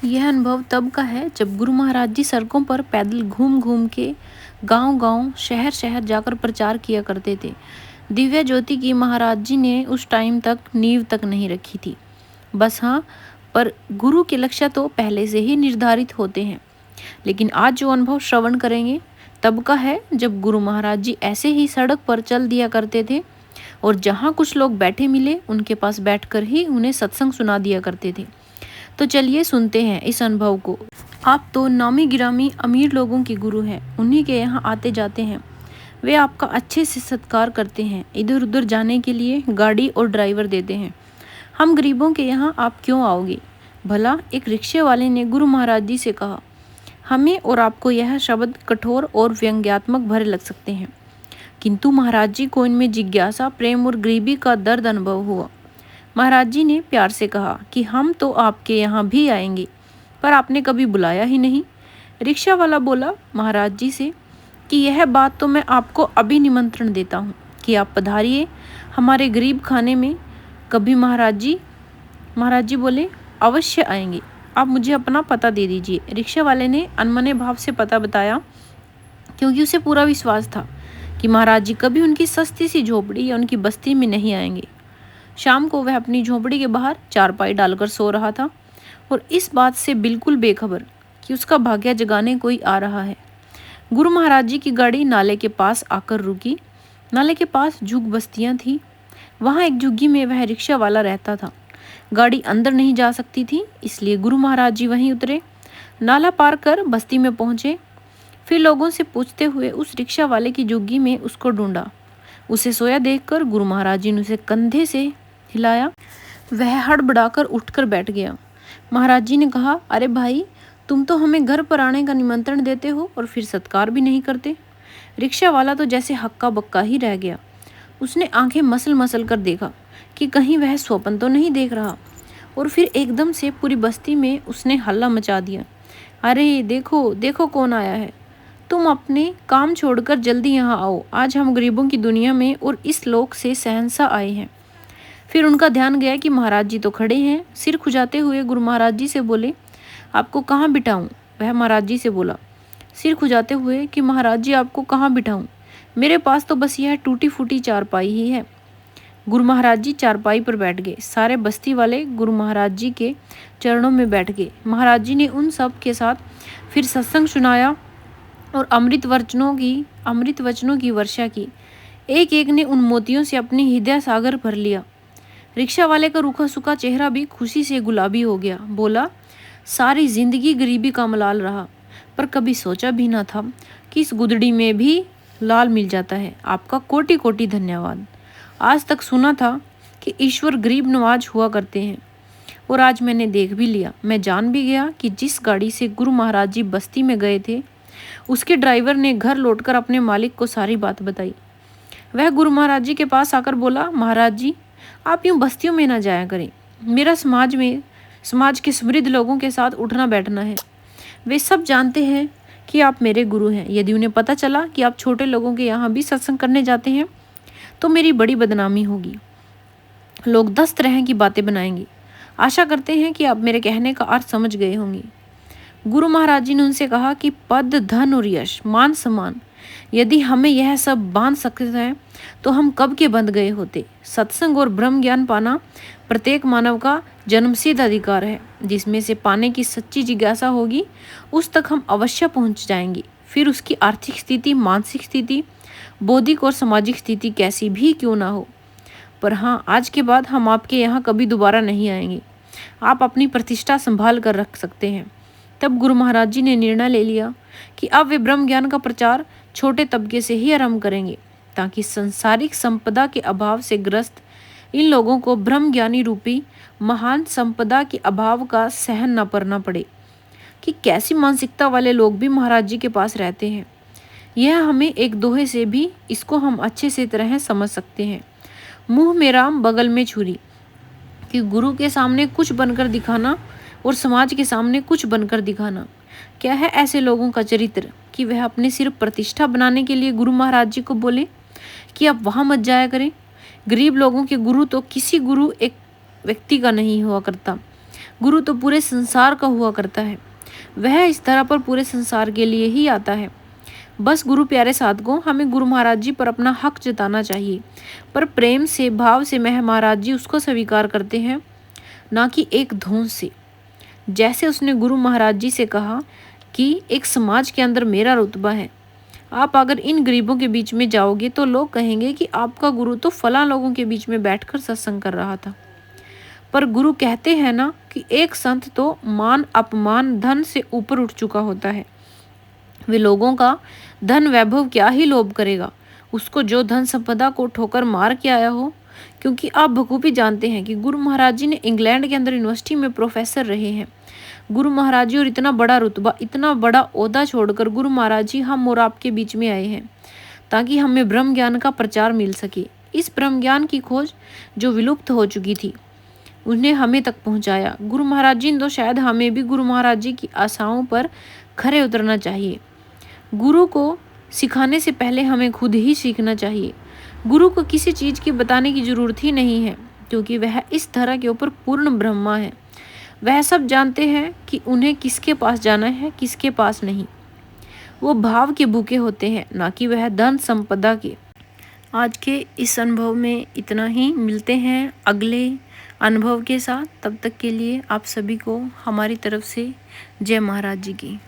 यह अनुभव तब का है जब गुरु महाराज जी सड़कों पर पैदल घूम घूम के गांव-गांव, शहर-शहर जाकर प्रचार किया करते थे। दिव्य ज्योति की महाराज जी ने उस टाइम तक नींव तक नहीं रखी थी। बस हाँ, पर गुरु के लक्ष्य तो पहले से ही निर्धारित होते हैं। लेकिन आज जो अनुभव श्रवण करेंगे तब का है जब गुरु महाराज जी ऐसे ही सड़क पर चल दिया करते थे और जहाँ कुछ लोग बैठे मिले उनके पास बैठकर ही उन्हें सत्संग सुना दिया करते थे। तो चलिए सुनते हैं इस अनुभव को। आप तो नामी गिरामी अमीर लोगों के गुरु हैं, उन्हीं के यहाँ आते जाते हैं। वे आपका अच्छे से सत्कार करते हैं, इधर उधर जाने के लिए गाड़ी और ड्राइवर देते हैं। हम गरीबों के यहाँ आप क्यों आओगे? भला एक रिक्शे वाले ने गुरु महाराज जी से कहा। हमें और आपको यह शब्द कठोर और व्यंग्यात्मक भरे लग सकते हैं, किंतु महाराज जी को इनमें जिज्ञासा, प्रेम और गरीबी का दर्द अनुभव हुआ। महाराज जी ने प्यार से कहा कि हम तो आपके यहाँ भी आएंगे, पर आपने कभी बुलाया ही नहीं। रिक्शा वाला बोला महाराज जी से कि यह बात तो मैं आपको अभी निमंत्रण देता हूँ कि आप पधारिए हमारे गरीब खाने में कभी। महाराज जी बोले अवश्य आएंगे, आप मुझे अपना पता दे दीजिए। रिक्शा वाले ने अनमने भाव से पता बताया, क्योंकि उसे पूरा विश्वास था कि महाराज जी कभी उनकी सस्ती सी झोपड़ी या उनकी बस्ती में नहीं आएंगे। शाम को वह अपनी झोपड़ी के बाहर चारपाई डालकर सो रहा था और इस बात से बिल्कुल बेखबर कि उसका भाग्य जगाने कोई आ रहा है। गुरु महाराज जी की गाड़ी नाले के पास आकर रुकी। नाले के पास झुग्गी बस्तियां थी। वहां एक झुग्गी में वह रिक्शा वाला रहता था। गाड़ी अंदर नहीं जा सकती थी, इसलिए गुरु महाराज जी वहीं उतरे। नाला पार कर बस्ती में पहुंचे। फिर लोगों से पूछते हुए उस रिक्शा वाले की झुग्गी में उसको ढूंढा। उसे सोया देखकर गुरु महाराज जी ने उसे कंधे से हिलाया। वह हड़बड़ाकर उठकर बैठ गया। महाराज जी ने कहा, अरे भाई, तुम तो हमें घर पर आने का निमंत्रण देते हो और फिर सत्कार भी नहीं करते। रिक्शा वाला तो जैसे हक्का बक्का ही रह गया। उसने आंखें मसल मसल कर देखा कि कहीं वह स्वप्न तो नहीं देख रहा, और फिर एकदम से पूरी बस्ती में उसने हल्ला मचा दिया। अरे देखो देखो कौन आया है, तुम अपने काम छोड़कर जल्दी यहाँ आओ, आज हम गरीबों की दुनिया में और इस लोक से शहंशाह आए हैं। फिर उनका ध्यान गया कि महाराज जी तो खड़े हैं। सिर खुजाते हुए गुरु महाराज जी से बोले, आपको कहाँ बिठाऊं? वह महाराज जी से बोला सिर खुजाते हुए कि महाराज जी आपको कहाँ बिठाऊं? मेरे पास तो बस यह टूटी फूटी चारपाई ही है। गुरु महाराज जी चारपाई पर बैठ गए। सारे बस्ती वाले गुरु महाराज जी के चरणों में बैठ गए। महाराज जी ने उन सब के साथ फिर सत्संग सुनाया और अमृत वचनों की वर्षा की। एक एक ने उन मोतियों से अपनी हृदय सागर भर लिया। रिक्शा वाले का रूखा सूखा चेहरा भी खुशी से गुलाबी हो गया। बोला, सारी जिंदगी गरीबी का मलाल रहा, पर कभी सोचा भी ना था कि इस गुदड़ी में भी लाल मिल जाता है। आपका कोटि कोटि धन्यवाद। आज तक सुना था कि ईश्वर गरीब नवाज हुआ करते हैं, और आज मैंने देख भी लिया। मैं जान भी गया कि जिस गाड़ी से गुरु महाराज जी बस्ती में गए थे, उसके ड्राइवर ने घर लौटकर अपने मालिक को सारी बात बताई। वह गुरु महाराज जी के पास आकर बोला, महाराज जी, आप यूं बस्तियों में ना जाया करें। मेरा समाज के समृद्ध लोगों के साथ उठना बैठना है। वे सब जानते हैं कि आप मेरे गुरु हैं। यदि उन्हें पता चला कि आप छोटे लोगों के यहाँ भी सत्संग करने जाते हैं तो मेरी बड़ी बदनामी होगी। लोग 10 तरह की बातें बनाएंगे। आशा करते हैं कि आप मेरे कहने का अर्थ समझ गए होंगे। गुरु महाराज जी ने उनसे कहा कि पद, धन और यश, मान सम्मान, यदि हमें यह सब बांध सकते हैं तो हम कब के बंध गए होते। सत्संग और ब्रह्म ज्ञान पाना प्रत्येक मानव का जन्मसिद्ध अधिकार है। जिसमें से पाने की सच्ची जिज्ञासा होगी, उस तक हम अवश्य पहुंच जाएंगे। फिर उसकी आर्थिक स्थिति, मानसिक स्थिति, बौद्धिक और सामाजिक स्थिति कैसी भी क्यों ना हो। पर हाँ, आज के बाद हम आपके यहाँ कभी दोबारा नहीं आएंगे। आप अपनी प्रतिष्ठा संभाल कर रख सकते हैं। तब गुरु महाराज जी ने निर्णय ले लिया कि अब वे ब्रह्म ज्ञान का प्रचार छोटे तबके से ही आरंभ करेंगे, ताकि सांसारिक संपदा के अभाव से ग्रस्त इन लोगों को ब्रह्म ज्ञानी रूपी महान संपदा के अभाव का सहन न करना पड़े। कि कैसी मानसिकता वाले लोग भी महाराज जी के पास रहते हैं, यह हमें एक दोहे से भी इसको हम अच्छे से तरह समझ सकते हैं। मुंह में राम, बगल में छुरी। कि गुरु के सामने कुछ बनकर दिखाना और समाज के सामने कुछ बनकर दिखाना, क्या है ऐसे लोगों का चरित्र कि वह अपने सिर्फ प्रतिष्ठा बनाने के लिए गुरु महाराज जी को बोले कि आप वहाँ मत जाया करें। गरीब लोगों के गुरु तो किसी गुरु एक व्यक्ति का नहीं हुआ करता, गुरु तो पूरे संसार का हुआ करता है, वह इस तरह पर पूरे संसार के लिए ही आता है। बस गुरु प्यारे साधकों, हमें गुरु महाराज जी पर अपना हक जताना चाहिए, पर प्रेम से, भाव से महाराज जी उसको स्वीकार करते हैं, ना कि एक धौंस से। जैसे उसने गुरु महाराज जी से कहा कि एक समाज के अंदर मेरा रुतबा है, आप अगर इन गरीबों के बीच में जाओगे तो लोग कहेंगे कि आपका गुरु तो फला लोगों के बीच में बैठकर सत्संग कर रहा था। पर गुरु कहते हैं ना कि एक संत तो मान अपमान धन से ऊपर उठ चुका होता है। वे लोगों का धन वैभव क्या ही लोभ करेगा, उसको जो धन संपदा को ठोकर मार के आया हो। क्योंकि आप बखूबी जानते हैं कि गुरु महाराज जी ने इंग्लैंड के अंदर यूनिवर्सिटी में प्रोफेसर रहे हैं। गुरु महाराज जी और इतना बड़ा रुतबा, इतना बड़ा ओहदा छोड़कर गुरु महाराज जी हम और आपके बीच में आए हैं, ताकि हमें ब्रह्म ज्ञान का प्रचार मिल सके। इस ब्रह्म ज्ञान की खोज जो विलुप्त हो चुकी थी, उन्हें हमें तक पहुंचाया। गुरु महाराज जी ने तो शायद हमें भी गुरु महाराज जी की आशाओं पर खरे उतरना चाहिए। गुरु को सिखाने से पहले हमें खुद ही सीखना चाहिए। गुरु को किसी चीज़ की बताने की जरूरत ही नहीं है, क्योंकि वह इस तरह के ऊपर पूर्ण ब्रह्मा है। वह सब जानते हैं कि उन्हें किसके पास जाना है, किसके पास नहीं। वो भाव के भूखे होते हैं, ना कि वह धन संपदा के। आज के इस अनुभव में इतना ही। मिलते हैं अगले अनुभव के साथ। तब तक के लिए आप सभी को हमारी तरफ से जय महाराज जी की।